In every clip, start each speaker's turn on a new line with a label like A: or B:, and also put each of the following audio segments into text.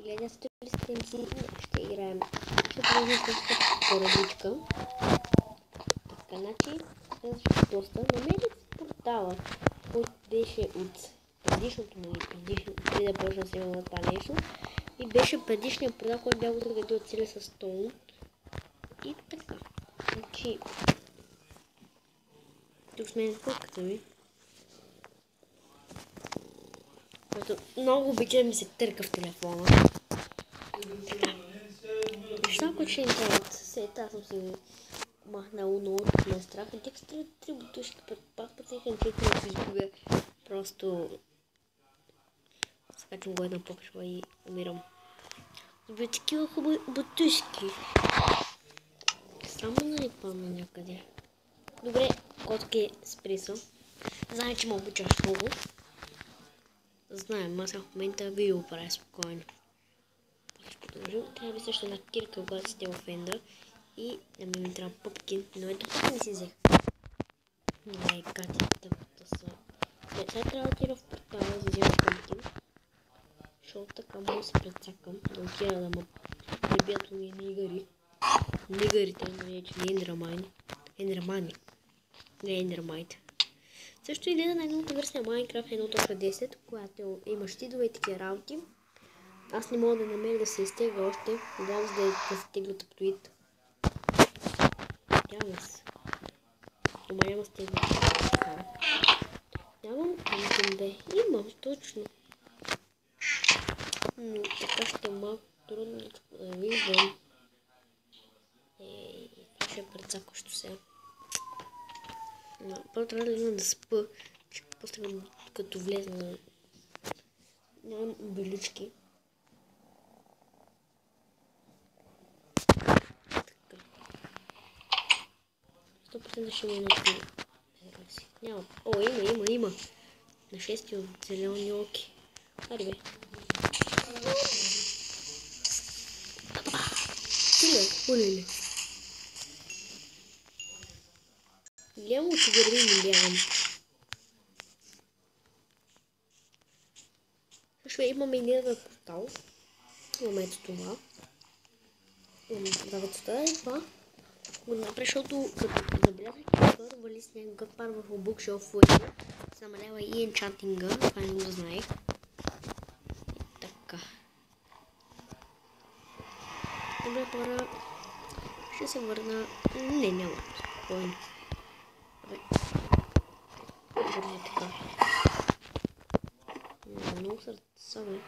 A: Гледате ли стримси? Ще играем. Ще продължим с поръбичка. Така, значи, доста. Намерих портала, който беше от предишното, преди да почна да се има това нещо. И беше предишният портал, който бях отредил цели с Stone. И така. Значи, тук сме фотката ми. Който много обича ми се търка в телефона. Неща, които ще интересуват. Аз съм си махнал много на страх. И текста три бутушки пак пътеха, че не се изгубя. Просто скачам го една покшва и умирам. Добре, такива хубави бутушки. Само не помня някъде. Добре, котки спри са. Знаем, че ме обичаш много. Знаем, аз в момента ви го правя спокойно. Ще продължим. Трябва би също една кирка, когато сте в ендър. И на ми трябва пъпкин. Но ето пък не си взех. Не, катите да са. Сега трябва да отида в портала, за да взема пъпкин. Защото така мога да се прецакам. Да отида да ме пребият ми нигари. Нигарите, наречени ендермайни. Ендермани. Не ендермайт. Също излезе на едната версия на Minecraft 1.10, която има щитове и такива работи. Аз не мога да намеря да се изтегля още. Надявам се да се тегля таптоид. Надявам се. Ама няма стегля. Нямам, ами да имам, точно. Но така ще е малко трудно да виждам. Това ще е прецакващо сега. Първо трябва да имам да спа. После като влезна нямам белички. Така. 100% ще има някакви. Няма. О, има. На 6 от зелени оки. Ари бе. Оле. Гледам от гърби не бягам. Също имаме един портал. Имаме ето това. Имаме това и това. Го направя, защото като забелязах, когато вали с някакъв пар върху букшелфовете, се намалява и енчантинга. Това не го знаех. Така. Добре, хора. Ще се върна. Не, няма. Спокойно. Добре, така. Много сърца, бе.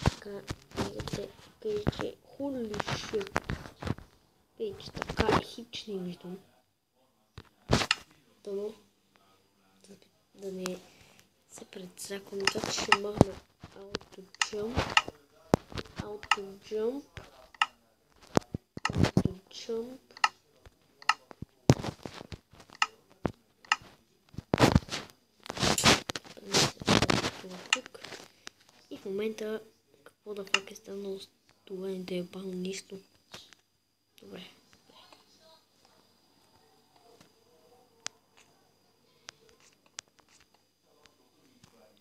A: Така, нека кажа, че holy shit. Че така хич не виждам. Дано да не се предсаквам. Това ще махна auto jump. Тук. И в момента какво да фак е станало с това, не да е бал нищо. Добре.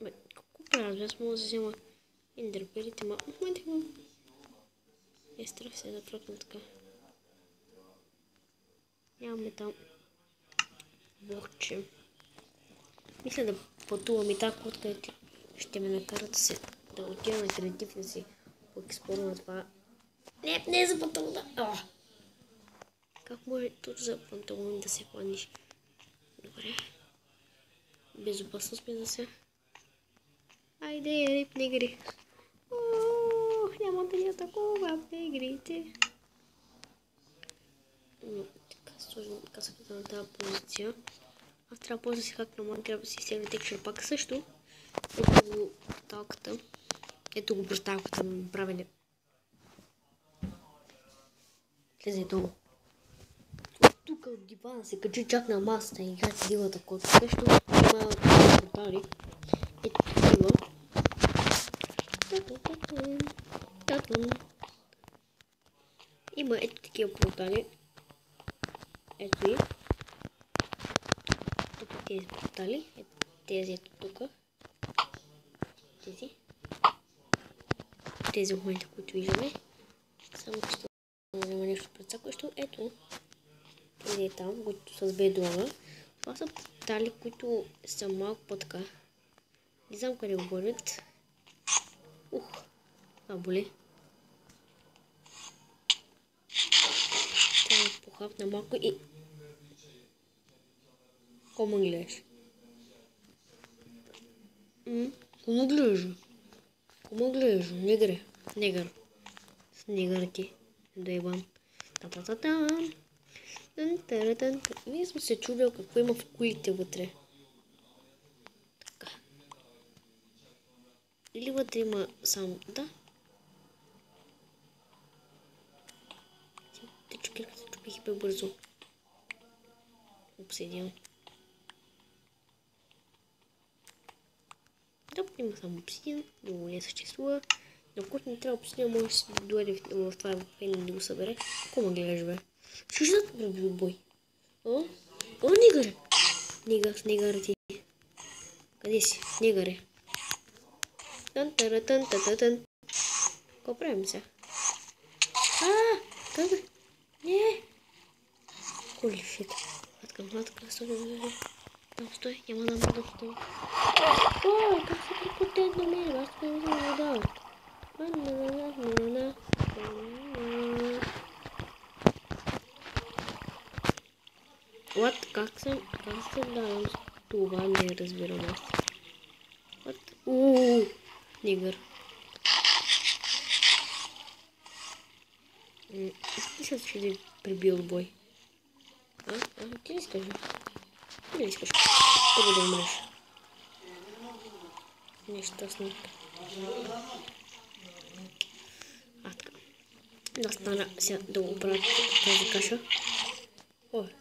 A: Бе, какво правя? Аз мога да взема ендерперите, ма в момента имам. Е страх се да фръкна така. Нямаме там блокче. Мисля да пътувам и тази котка ще ме накара да отида на креатив да си поексплорвам това. Не е за панталона. Как може точно за панталон да се хваниш? Добре. Безопасно сме за сега. Айде, рип, не гри. Няма да ни атакува в игрите. Но така сложим каската на тази позиция. Аз трябва после да си хакна Minecraft да си изтегля текстур пак също. Ето го талката. Ето го проставката на направене. Слезе долу. Тук от дивана се качи чак на масата и играти дивата котка. Също има портали. Ето такива. Има ето такива портали. Ето и. Тук тези портали. Ето тези ето тук. тези в момента, които виждаме. Само че ще няма нещо прецакващо. Ето, преди там, които с бедлага. Това са портали, които са малко по-така. Не знам къде го вървят. Това боли. Трябва да похапна малко и... Кома гледаш? Кома гледаш? Кома гледаш? Негър. С негър ти. Доебан. Та-та-та-та. Вие съм се чудил какво има в кулите вътре. Така. Или вътре има само... Да. Те чукирка се чупих и по-бързо. Обсидиан. Да, има само обсидиан. Много не съществува. Но който не трябва обсидиан, може да си дойде в това фейлен да го събере. Какво ме гледаш, бе? Слушай, да пребил бой. О, нигър! Нигър ти. Къде си? Нигър. Тън. Какво правим сега? Как бе? Не! Holy shit. Хваткам. Стой. Няма да мога да стой. Ой, как се прекотят на мен? Аз не знам да. What? Как се давам това? Не разбирам аз. What? Нигър. Мисля, че да прибил бой. Ти не искаш? Първо да умреш. Нещастник. Така. Да стана сега да го правя тази каша. Ой.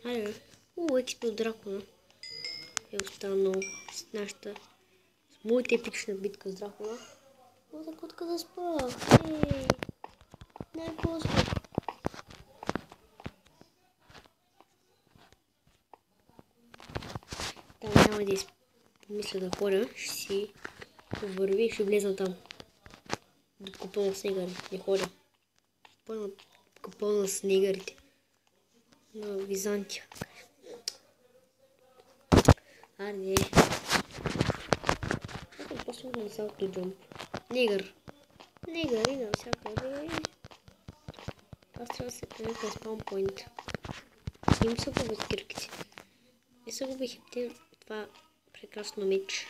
A: Айде. Екипи от Дракона е останал с нашата, с моята епична битка с Дракона. Но за котка да спа. Най-после. Там няма да помисля да ходя, ще си повърви и ще влезна там. Докато пълна снегари, не ходя. Пълна снегарите. На Византия. Арде. Ако после на салто джамп. Нигър и навсякъде. Аз трябва да се пренека спаунпойнт. Им са губят кирките. Не са губих това прекрасно меч.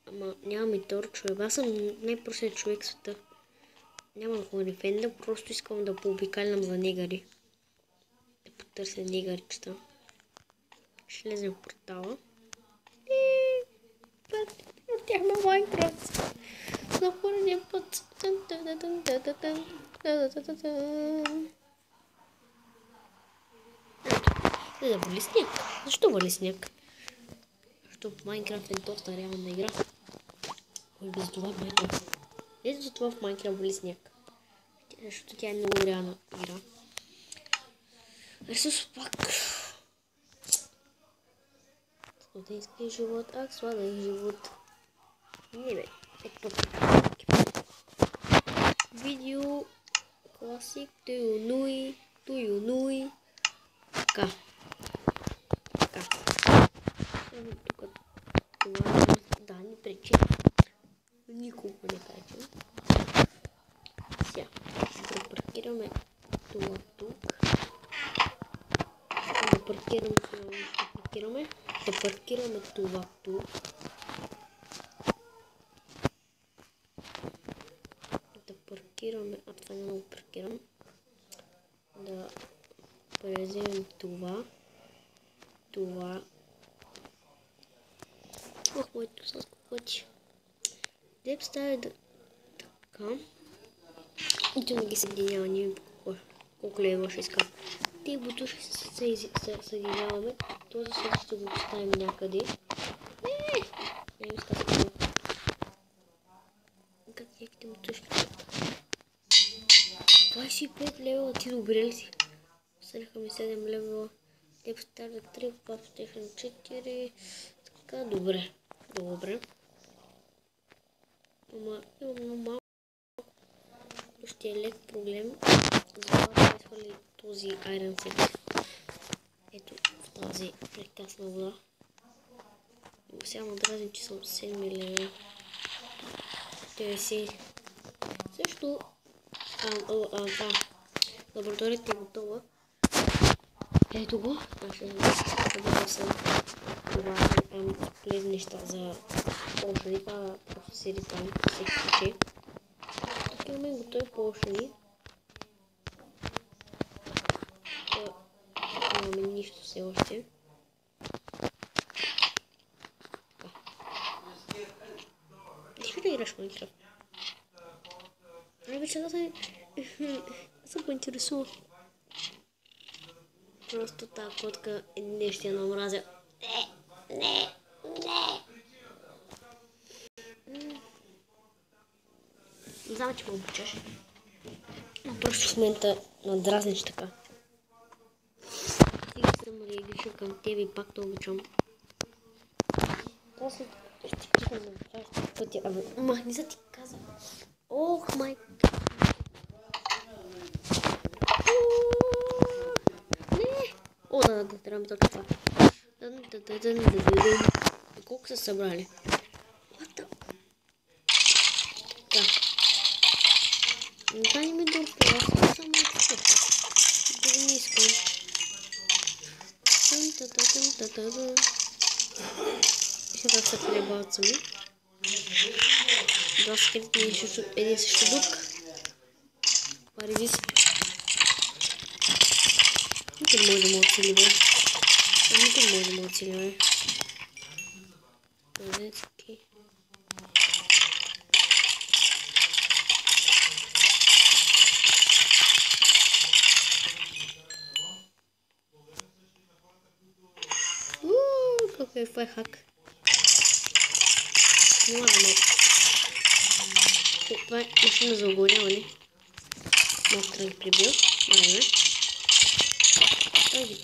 A: Ама нямам и торчове. Аз съм най-простият човек в света. Няма да ходя фенда, просто искам да пообикалям за негари. Да потърся негаричета. Ще лезем в портала. Отяхме Майнкрафт. За поредния път. Да вали сняг. Защо вали сняг? Защото Майнкрафт е доста реална игра. Кой без това в Майнкрафт? Ето за това в Майнкрафт вали сняг. Защото тя е много реална игра. Ресурс пак. Студентски живот, сладен живот. Не бе, ето видео класик, туюнуи. Така. Тук това да ни пречи. Никога не пречи. Сега ще препаркираме това тук. Да паркираме това тук. Да паркираме, това не го паркирам. Да превземем това. Ох, моето сладко пъти. Деп ставя да... Така. И тук ги съединява, не колко лева ще искам. Тези бутушки се съединяваме. Този също ще го поставим някъде. Не ми сказва. Как яките бутушки? 25 левела, ти добре ли си? Останаха ми 7 левела. Step 3, Pop Station 4. Така, добре. Добре. Ама имам малко. Ще е лек проблем. Затова да изхвърли този Iron Set. Ето в тази прекрасна вода. Сега ме дразни, че съм 7 левел. 90. Също лабораторията е готова. Ето го. Добавя съм полезни неща за полшани. Това професори там всеки случай. Тук имаме готови полшани. Нямаме нищо все още. Ти да играш Майнкрафт? Най-вече да се поинтересува. Просто тази котка не ще я намразя. Не. Не знам, че ме обичаш. Но просто в момента надразниш така. Сега съм реагирал към тебе и пак те обичам. После ще ти писам на 20 пъти. Махни за ти каза. Ох, май. Не. О, да, трябва точно това. Колко са събрали? Да. Това не ми доста. Аз само искам. Да не искам. Сега се пребават сами. Два скелетни един също дук. Паризи си. Никъде може да му оцеливе. Никъде може да му оцеливе. Розетки. Какъв е файхак. Няма да ме. Това е машина за огоняване. Много трябва да прибил. Майна. Този.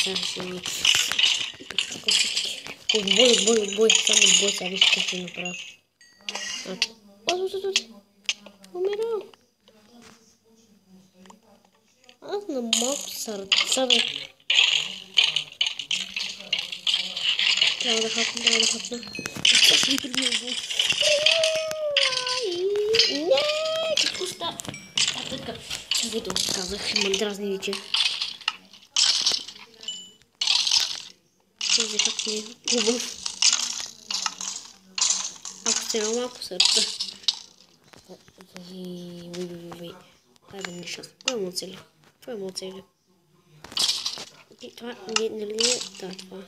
A: Сега ще ми. Бой. Само бой. Сега виж какво ще направя. Умирам. Аз на малко сърца, бе. Трябва да хапна. Какво ще ми прибил? Не, какво става? Така, видео казах, има дразни вече. Този хак не е хубав. Ако сте на малко сърца. Дай да ми шанс. Кой му оцели? Това нали е? Да, това.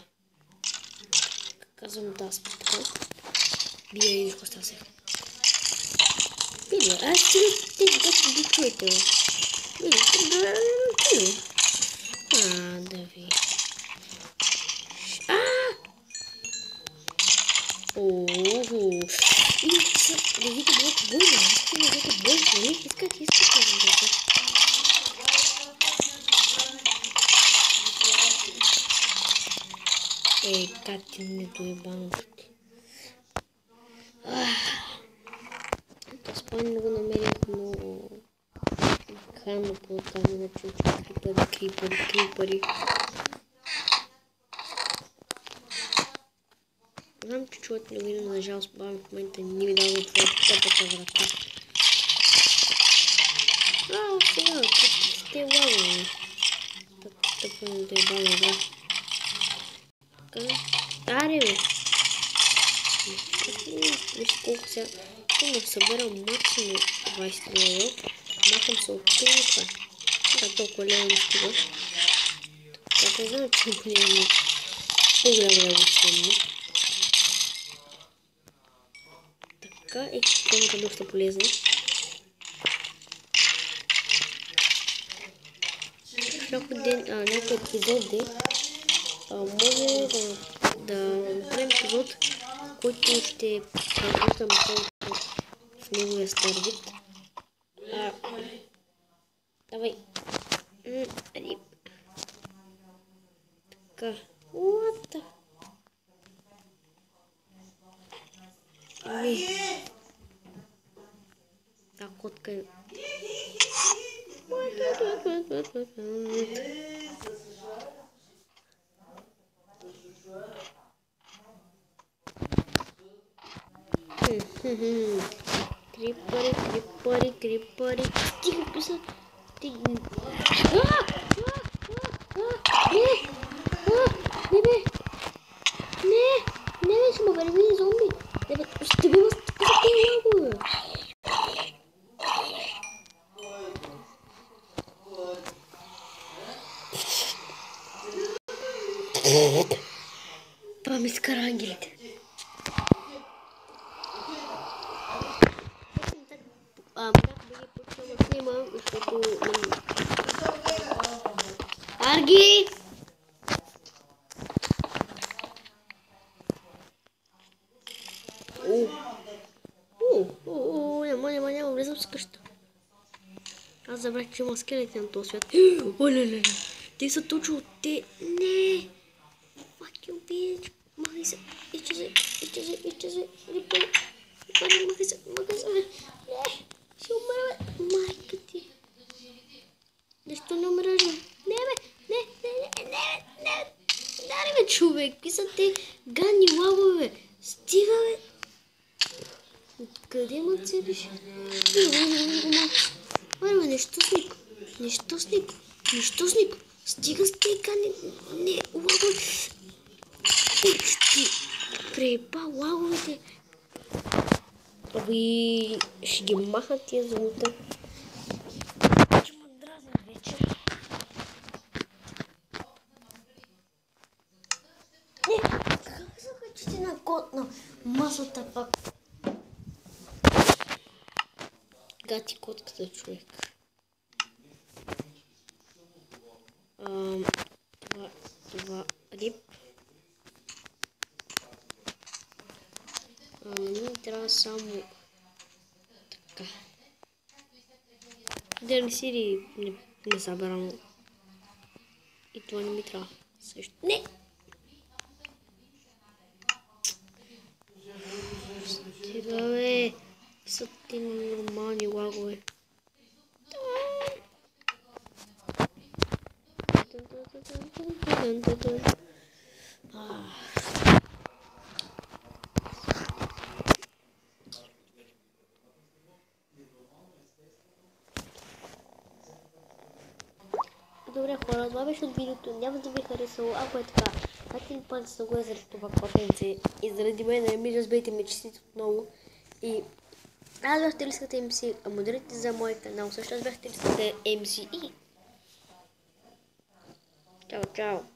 A: Казвам да, спи така. Бия и виж става сега. Видео, аз ти да чуете, бе. Да ви. Оху. И сега, да видите бой, нали? Искате. Как ти не доебаното ти. Спомням го намерих много храно по тази начин, крипари. Знам, че чувате новина, на жалост, бавим в момента не ми дава да отворя тъпата врата. Сега, сте лагали. Тъпа не доебана игра. Аре, бе! Виж колко сега. Искам да събера максимум 20 лева. Махам се от това. Да, толкова лева не стига. Така да знам, че не по-голяма лева ценни. Така, екипировката е доста полезна. Някой епизод може да направим епизод, който ще превръщам в неговия стар вид. Давай. Така. What the... Ами... Та котка е... Крипари. Тихо, писа. Не бе. Не бе, ще ме върви зомби. Не бе, ще бе, това ми скара ангелите. Как да ги почна да снимам, защото... Арги! Няма, влезам с къща. Аз забрах, че има скелети на този свят. Оле, те са точно те. Не! Fuck you, bitch! Махай се! Изчезвай! Махай се! Не! Ще умра, бе! Майка ти! Защо не умреш, бе? Не, бе! Не! Дари, бе, човек! Какви са те гадни лавове, бе? Стига, бе! Къде ме целиш? Айде, нещостник! Стига с тези гадни... Не, лавове! Ще преба лаговете. Ами, ще ги махна тия золота. Ще ме дразнат вече. Не, как се качите на код на масата пак? Гати котката, човек. Това рип. Ми трябва само така. Ден Сири не събрано. И това не ми трябва също. Не! Стига, бе! Са ти нормални лагове. Добре хора, това беше от видеото, няма да ви е харесало, ако е така, дайте ми палец нагоре заради това котенце и заради мен, не ми разбейте ме честите отново и аз бях Телиската MC, а модерите за мой канал също аз бях Телиската MC и чао!